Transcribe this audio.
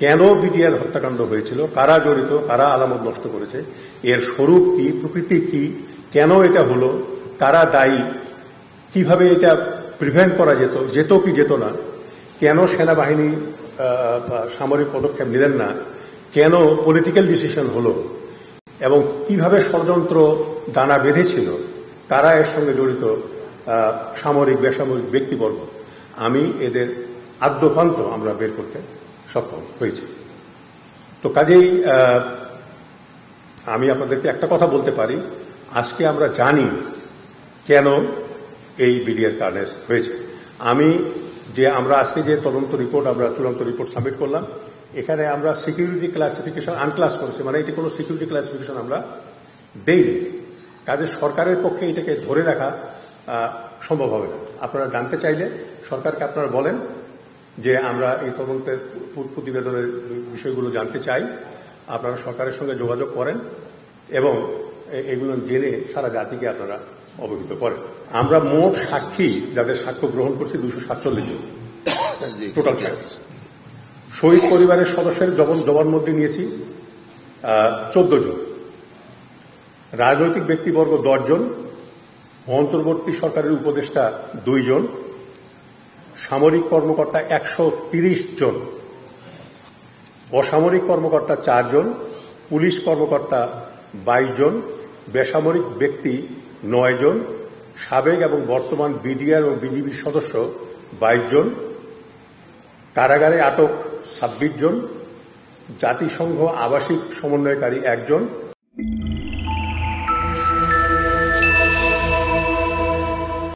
কেন বিডিআর হত্যাকাণ্ড হয়েছিল, কারা জড়িত, কারা আলামত নষ্ট করেছে, এর স্বরূপ কি, প্রকৃতি কি, কেন এটা হলো, কারা দায়ী, কিভাবে এটা প্রিভেন্ট করা যেত কি যেত না, কেন সেনাবাহিনী সামরিক পদক্ষেপ নিলেন না, কেন পলিটিক্যাল ডিসিশন হলো, এবং কিভাবে ষড়যন্ত্র দানা বেঁধেছিল, কারা এর সঙ্গে জড়িত, সামরিক বেসামরিক ব্যক্তিবর্গ, আমি এদের আদ্যপান্ত আমরা বের করতে সক্ষম হয়েছি। তো কাজেই আমি আপনাদেরকে একটা কথা বলতে পারি, আজকে আমরা জানি কেন এই বিডিআর কার্নেস হয়েছে। আমরা আজকে যে তদন্ত রিপোর্ট, আমরা চূড়ান্ত রিপোর্ট সাবমিট করলাম, এখানে আমরা সিকিউরিটি ক্লাসিফিকেশন আনক্লাস করেছি, মানে এটি কোনো সিকিউরিটি ক্লাসিফিকেশন আমরা দেইনি। কাজে সরকারের পক্ষে এটাকে ধরে রাখা সম্ভব হবে না। আপনারা জানতে চাইলে সরকারকে আপনারা বলেন যে আমরা এই তদন্তের প্রতিবেদনের বিষয়গুলো জানতে চাই, আপনারা সরকারের সঙ্গে যোগাযোগ করেন এবং এগুলো জেনে সারা জাতিকে আপনারা অবহিত করেন। আমরা মোট সাক্ষী যাদের সাক্ষ্য গ্রহণ করছি 247 জন টোটাল সাক্ষী। শহীদ পরিবারের সদস্যের জবানবন্দি নিয়েছি 14 জন, রাজনৈতিক ব্যক্তিবর্গ 10 জন, অন্তর্বর্তী সরকারের উপদেষ্টা 2 জন, সামরিক কর্মকর্তা 130 জন, অসামরিক কর্মকর্তা 4 জন, পুলিশ কর্মকর্তা 22 জন, বেসামরিক ব্যক্তি 9 জন, সাবেক এবং বর্তমান বিডিআর ও বিজিবির সদস্য 22 জন, কারাগারে আটক 26 জন, জাতিসংঘ আবাসিক সমন্বয়কারী 1 জন,